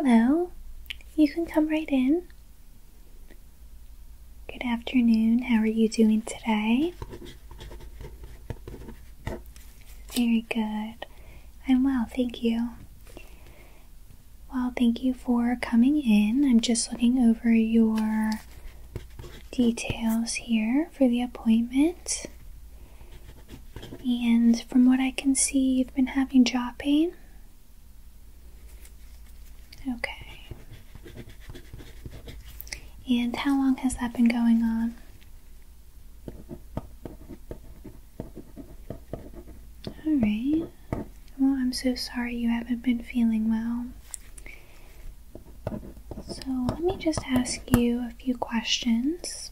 Hello, you can come right in. Good afternoon, how are you doing today? Very good. I'm well, thank you. Well, thank you for coming in. I'm just looking over your details here for the appointment. And from what I can see, you've been having jaw pain. Okay. And how long has that been going on? Alright. Well, I'm so sorry you haven't been feeling well. So let me just ask you a few questions.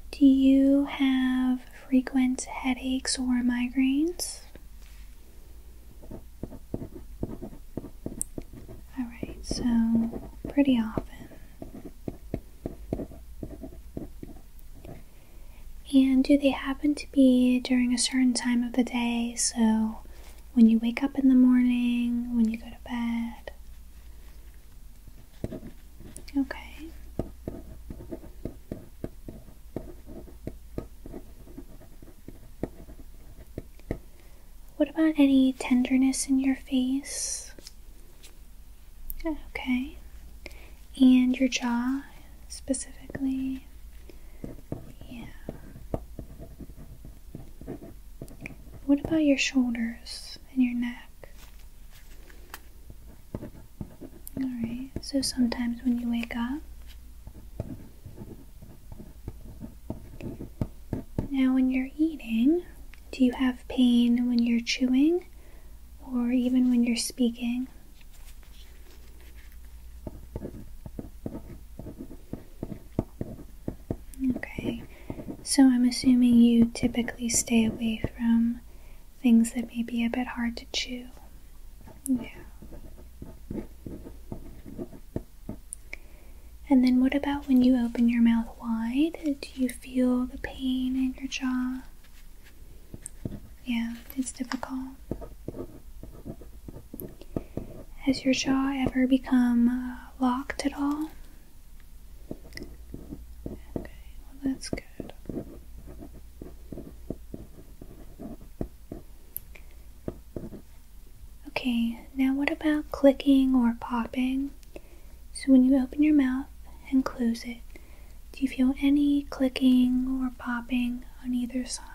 Do you have frequent headaches or migraines? Alright, so pretty often. And do they happen to be during a certain time of the day? So when you wake up in the morning, when you go to bed? Okay. What about any tenderness in your face? Okay. And your jaw specifically? Yeah. What about your shoulders and your neck? Alright, so sometimes when you wake up. Now when you're eating, do you have pain when you're chewing or even when you're speaking? Okay, so I'm assuming you typically stay away from things that may be a bit hard to chew. Yeah. And then what about when you open your mouth wide? Do you feel the pain in your jaw? Yeah, it's difficult. Has your jaw ever become locked at all? Okay, well that's good. Okay, now what about clicking or popping? So when you open your mouth and close it, do you feel any clicking or popping on either side?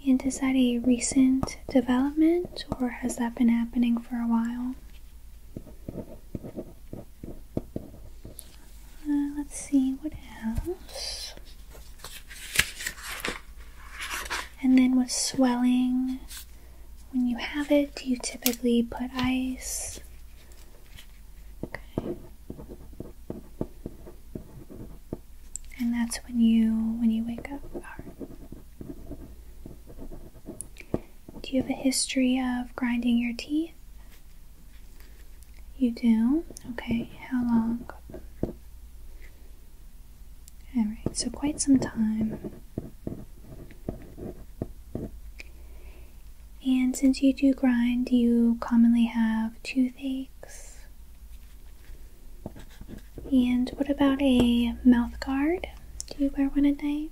And is that a recent development or has that been happening for a while? Let's see, what else? And then with swelling, when you have it, do you typically put ice? Okay. And that's when you wake up. Do you have a history of grinding your teeth? You do? Okay, how long? Alright, so quite some time. And since you do grind, do you commonly have toothaches? And what about a mouth guard? Do you wear one at night?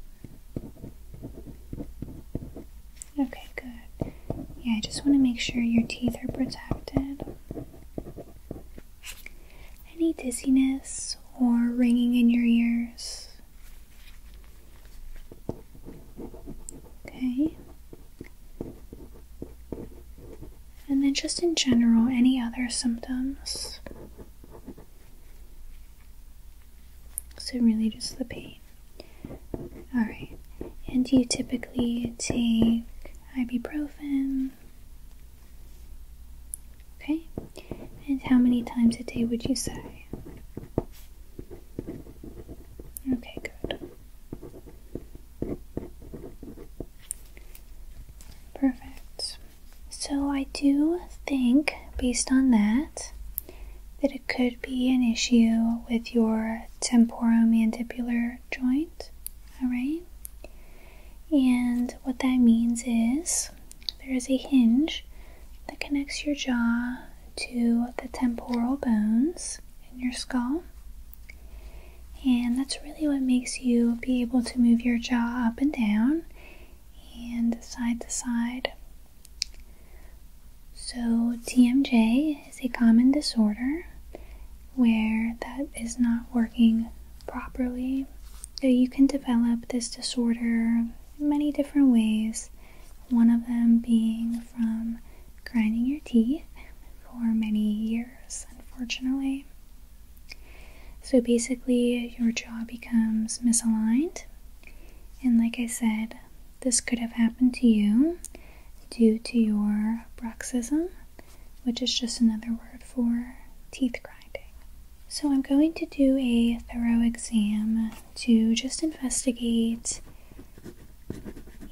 Okay, good. Yeah, I just want to make sure your teeth are protected. Any dizziness or ringing in your ears? Okay. And then just in general, any other symptoms? So really just the pain. Alright. And do you typically take ibuprofen? Okay. And how many times a day would you say? Okay, good. Perfect. So I do think, based on that it could be an issue with your temporomandibular joint. Alright? And what that means is there is a hinge that connects your jaw to the temporal bones in your skull. And that's really what makes you be able to move your jaw up and down and side to side. So TMJ is a common disorder where that is not working properly. So you can develop this disorder in many different ways, one of them being from grinding your teeth for many years, unfortunately. So basically your jaw becomes misaligned, and like I said, this could have happened to you due to your bruxism, which is just another word for teeth grinding. So I'm going to do a thorough exam to just investigate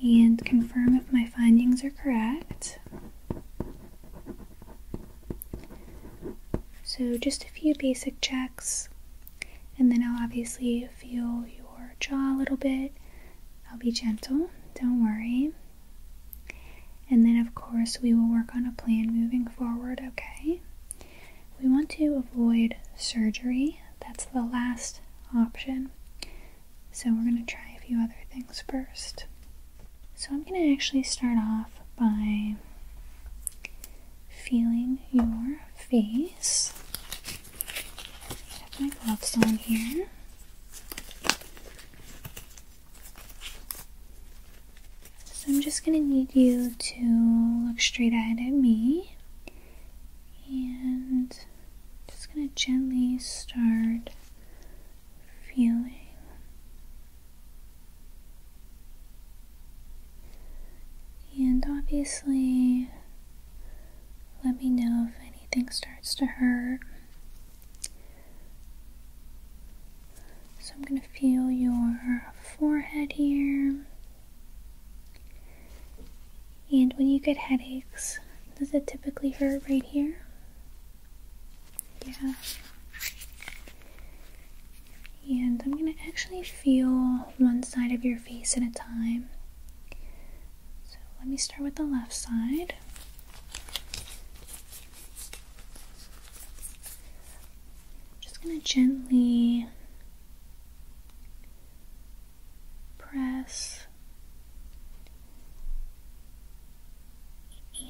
and confirm if my findings are correct. So just a few basic checks, and then I'll obviously feel your jaw a little bit. I'll be gentle, don't worry. And then of course we will work on a plan moving forward, okay? We want to avoid surgery. That's the last option. So we're going to try a few other things first. So I'm going to actually start off by feeling your face. I have my gloves on here. So I'm just going to need you to look straight ahead at me, and just going to gently start feeling. And obviously, let me know if anything starts to hurt. So I'm going to feel your forehead here. And when you get headaches, does it typically hurt right here? Yeah. And I'm going to actually feel one side of your face at a time. So let me start with the left side. Just going to gently press.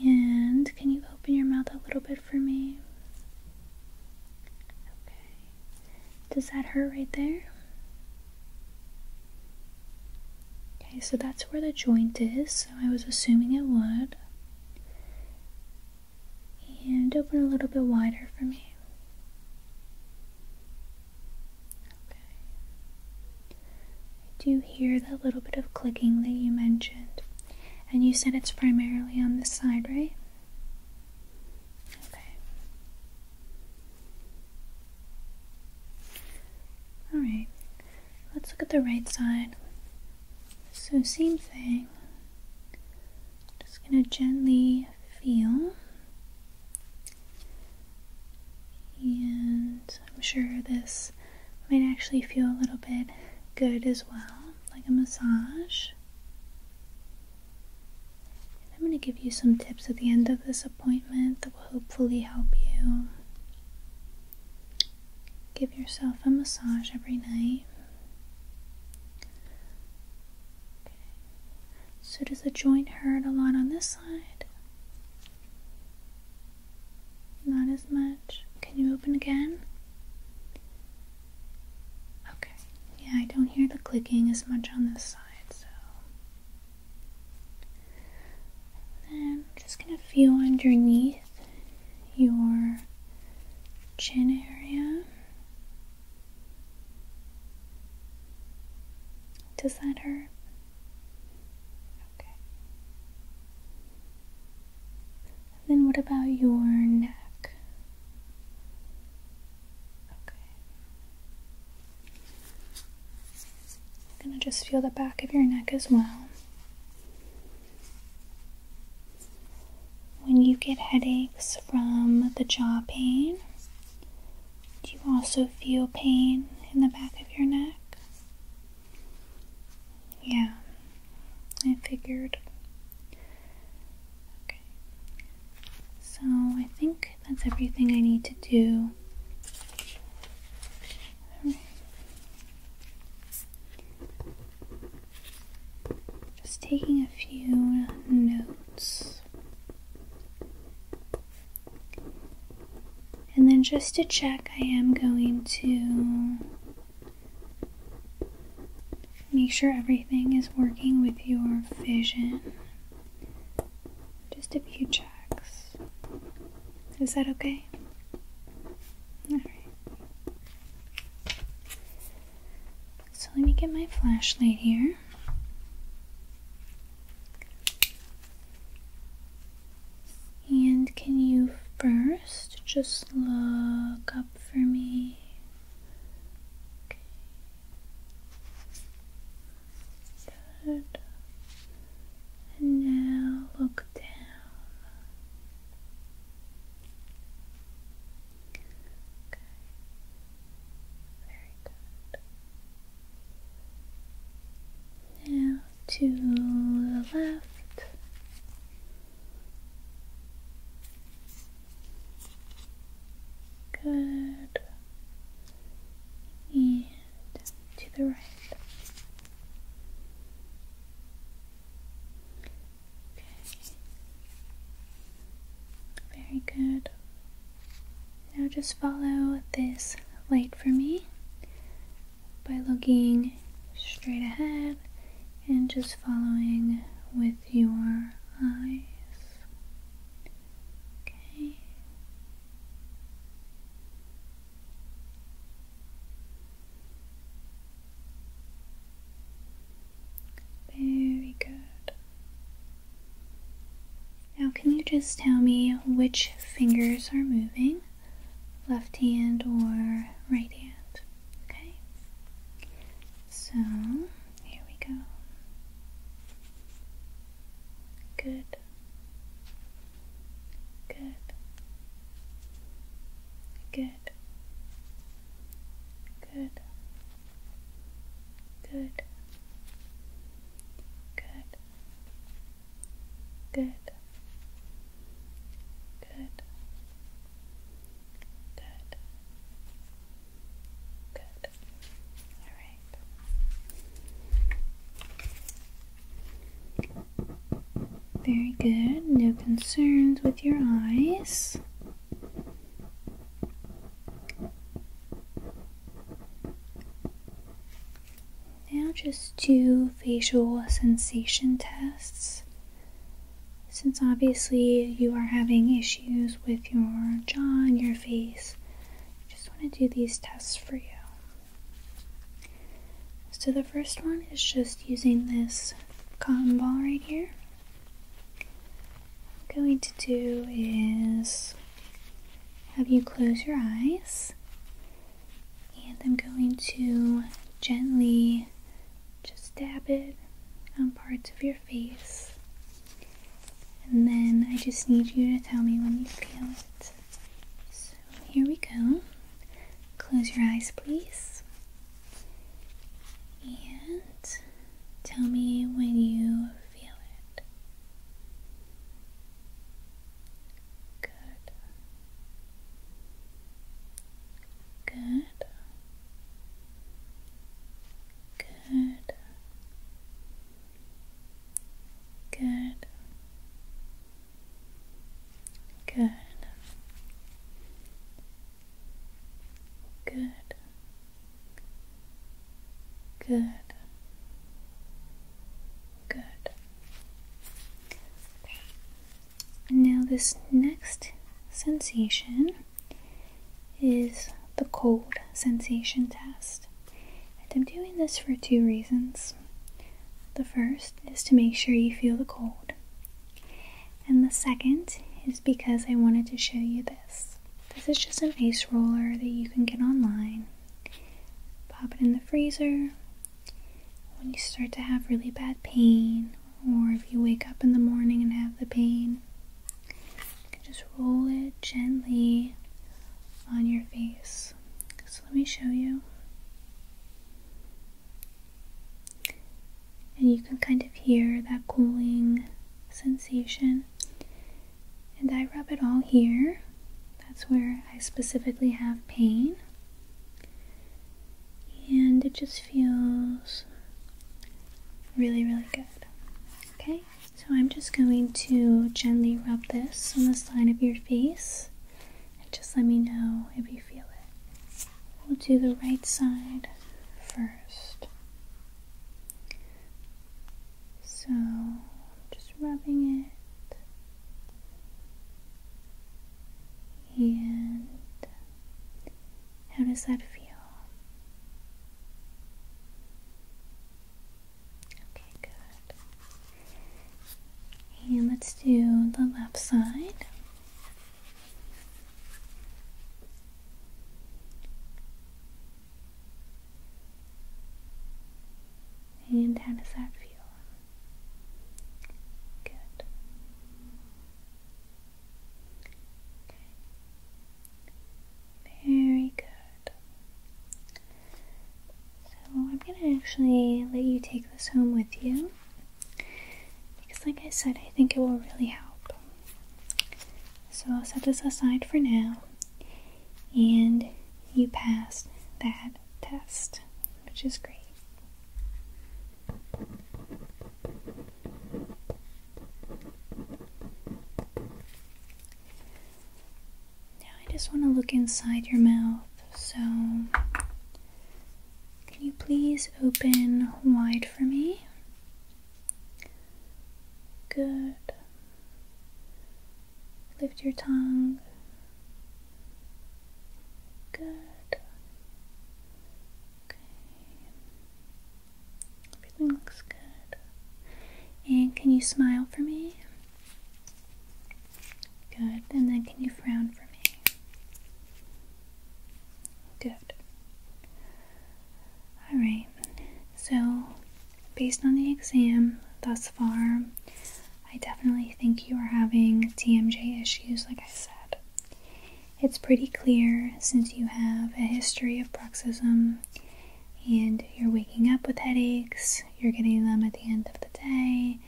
And can you open your mouth a little bit for me? Okay. Does that hurt right there? Okay, so that's where the joint is, so I was assuming it would. And open a little bit wider for me. Okay. I do hear that little bit of clicking that you mentioned. And you said it's primarily on this side, right? Okay. Alright. Let's look at the right side. So same thing. Just gonna gently feel. And I'm sure this might actually feel a little bit good as well, like a massage. I'm going to give you some tips at the end of this appointment that will hopefully help you give yourself a massage every night. Okay. So does the joint hurt a lot on this side? Not as much. Can you open again? Okay. Yeah, I don't hear the clicking as much on this side. And I'm just going to feel underneath your chin area. Does that hurt? Okay. And then what about your neck? Okay. I'm going to just feel the back of your neck as well. When you get headaches from the jaw pain, do you also feel pain in the back of your neck? Yeah, I figured. Okay. So I think that's everything I need to do. Just taking a few notes. And then just to check, I am going to make sure everything is working with your vision. Just a few checks. Is that okay? Alright. So let me get my flashlight here. And can you first just look up for me? Okay. Good. And now look down. Okay. Very good. Now to the left. Good. And to the right. Okay. Very good. Now just follow this light for me by looking straight ahead and just following with your eyes. Okay. Very good. Now can you just tell me which fingers are moving? Left hand or right hand? Okay. So, here we go. Good. Good. Good. Good. Good. Good. Good. Good. Good. Good. All right. Very good. No concerns with your eyes. Now just 2 facial sensation tests. Since obviously you are having issues with your jaw and your face, I just want to do these tests for you. So the first one is just using this cotton ball right here. What I'm going to do is have you close your eyes, and I'm going to gently just dab it on parts of your face. And then I just need you to tell me when you feel it. So here we go. Close your eyes, please. And tell me when you feel it. Good. Good. Good. Good. Good. Good. Good. Good. And now this next sensation is the cold sensation test. And I'm doing this for 2 reasons. The first is to make sure you feel the cold. And the second is because I wanted to show you this. This is just an ice roller that you can get online. Pop it in the freezer. When you start to have really bad pain, or if you wake up in the morning and have the pain, you can just roll it gently on your face. So let me show you. And you can kind of hear that cooling sensation. And And I rub it all here. That's where I specifically have pain. And it just feels really, really good. Okay, so I'm just going to gently rub this on the side of your face. And just let me know if you feel it. We'll do the right side first. So, just rubbing it. And how does that feel? Okay, good. And let's do the left side. And how does that feel? Good. Okay. Very good. So I'm going to actually let you take this home with you, because like I said, I think it will really help. So I'll set this aside for now, and you passed that test, which is great. I just want to look inside your mouth, so can you please open wide for me? Good. Lift your tongue. Good. Okay. Everything looks good. And can you smile for me? Good. And then can you frown for me? Good. Alright, so based on the exam thus far, I definitely think you are having TMJ issues, like I said. It's pretty clear since you have a history of bruxism and you're waking up with headaches, you're getting them at the end of the day,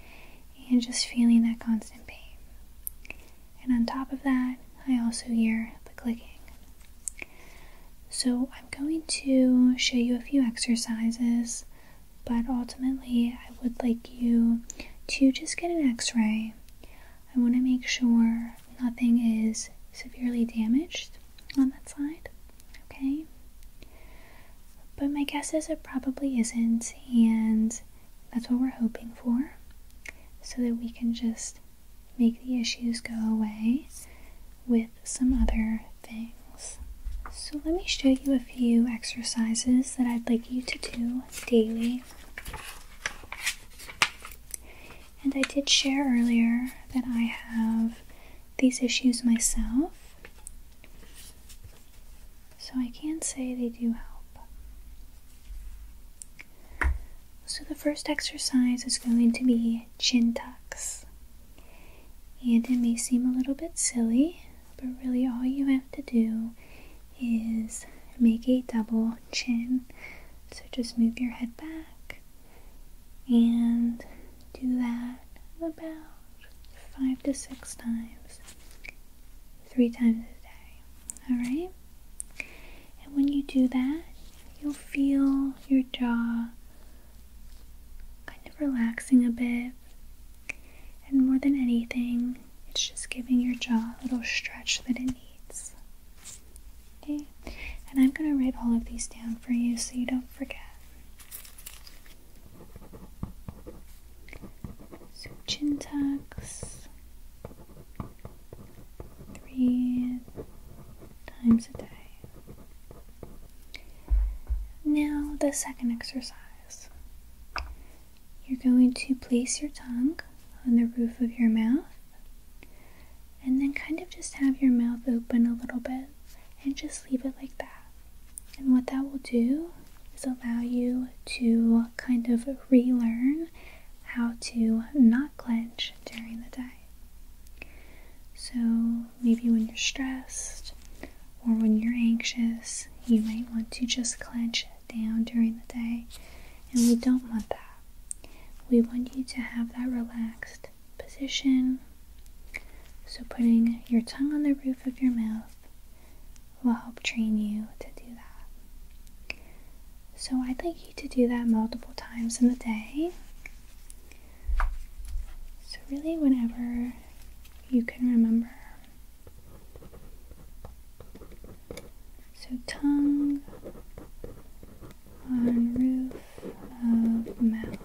and just feeling that constant pain. And on top of that, I also hear the clicking. So I'm going to show you a few exercises, but ultimately I would like you to just get an x-ray. I want to make sure nothing is severely damaged on that side, okay? But my guess is it probably isn't, and that's what we're hoping for, so that we can just make the issues go away with some other things. So let me show you a few exercises that I'd like you to do daily. And I did share earlier that I have these issues myself, so I can say they do help. So the first exercise is going to be chin tucks. And it may seem a little bit silly, but really all you have to do is make a double chin. So just move your head back and do that about 5 to 6 times, 3 times a day. Alright? And when you do that, you'll feel your jaw kind of relaxing a bit. And more than anything, it's just giving your jaw a little stretch that it needs. Okay? And I'm going to write all of these down for you so you don't forget. So chin tucks, 3 times a day. Now the second exercise. You're going to place your tongue on the roof of your mouth, and then kind of just have your mouth open a little bit and just leave it like that. And what that will do is allow you to kind of relearn how to not clench during the day. So maybe when you're stressed or when you're anxious, you might want to just clench down during the day, and we don't want that. We want you to have that relaxed position So putting your tongue on the roof of your mouth will help train you to do that. So I'd like you to do that multiple times in the day. So really whenever you can remember. So tongue on roof of mouth.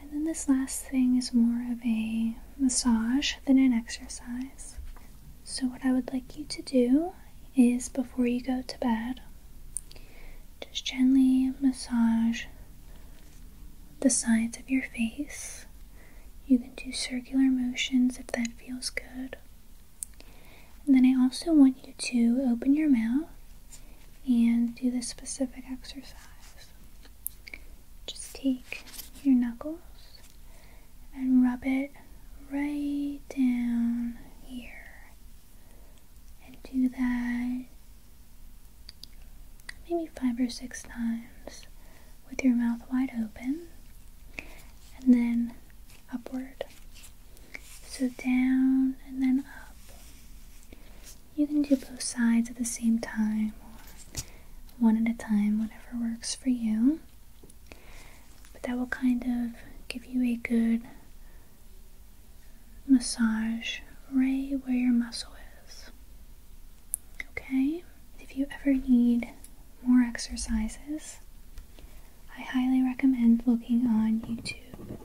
And then this last thing is more of a massage than an exercise. So what I would like you to do is before you go to bed, just gently massage the sides of your face. You can do circular motions if that feels good. And then I also want you to open your mouth and do this specific exercise. Just take your knuckles and rub it right down here. And do that maybe 5 or 6 times with your mouth wide open. And then upward. So down and then up. You can do both sides at the same time or one at a time, whatever works for you. But that will kind of give you a good massage right where your muscle is. Okay? If you ever need more exercises, I highly recommend looking on YouTube.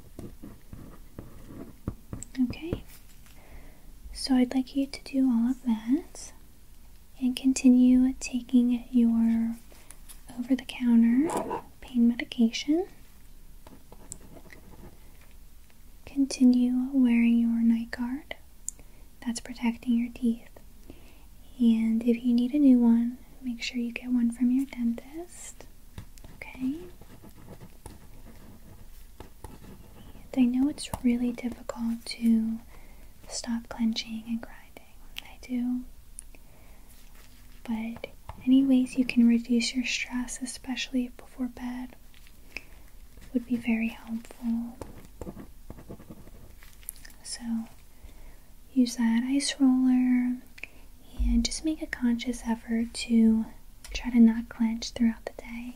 Okay? So I'd like you to do all of that and continue taking your over-the-counter pain medication. Continue wearing your night guard. That's protecting your teeth. And if you need a new one, make sure you get one from your dentist. Okay? I know it's really difficult to stop clenching and grinding. I do. But any ways you can reduce your stress, especially before bed, would be very helpful. So use that ice roller and just make a conscious effort to try to not clench throughout the day.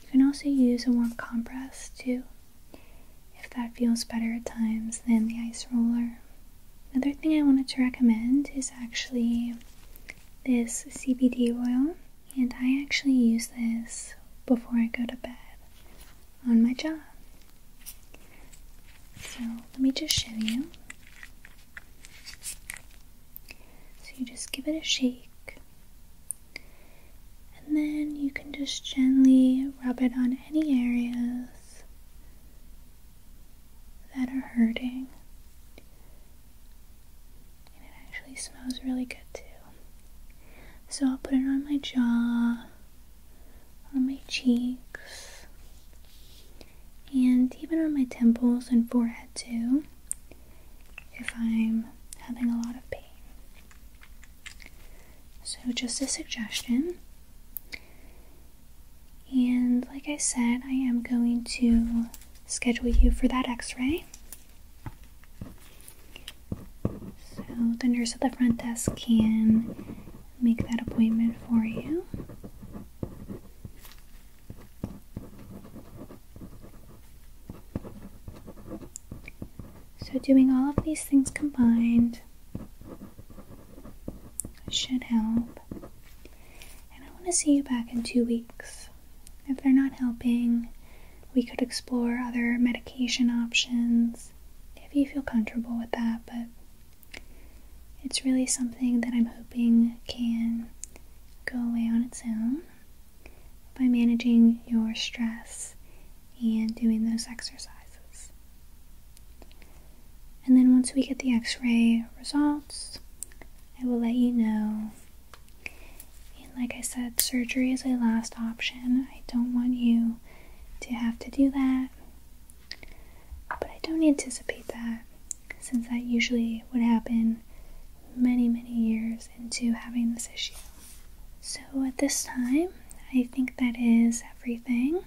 You can also use a warm compress too, if that feels better at times than the ice roller. Another thing I wanted to recommend is actually this CBD oil, and I actually use this before I go to bed on my job. So let me just show you. So you just give it a shake, and then you can just gently rub it on any areas that are hurting. And it actually smells really good too. So I'll put it on my jaw, on my cheeks, and even on my temples and forehead too, if I'm having a lot of pain. So just a suggestion. And like I said, I am going to schedule you for that x-ray. So the nurse at the front desk can make that appointment for you. So doing all of these things combined should help. And I want to see you back in 2 weeks. If they're not helping, we could explore other medication options if you feel comfortable with that, but it's really something that I'm hoping can go away on its own by managing your stress and doing those exercises. And then once we get the x-ray results, I will let you know. And like I said, surgery is a last option. I don't want you to have to do that, but I don't anticipate that, since that usually would happen many years into having this issue. So at this time, I think that is everything.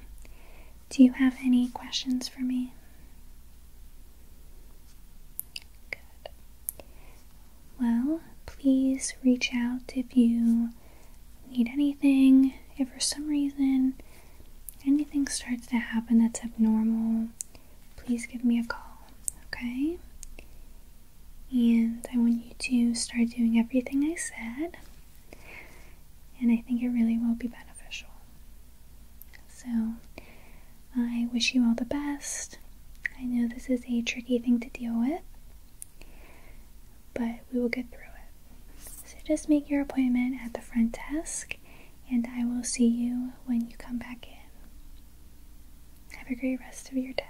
Do you have any questions for me? Good. Well, please reach out if you need anything. If for some reason anything starts to happen that's abnormal, please give me a call, okay? And I want you to start doing everything I said, and I think it really will be beneficial. So, I wish you all the best. I know this is a tricky thing to deal with, but we will get through it. So just make your appointment at the front desk, and I will see you when you come back in. Have a great rest of your day.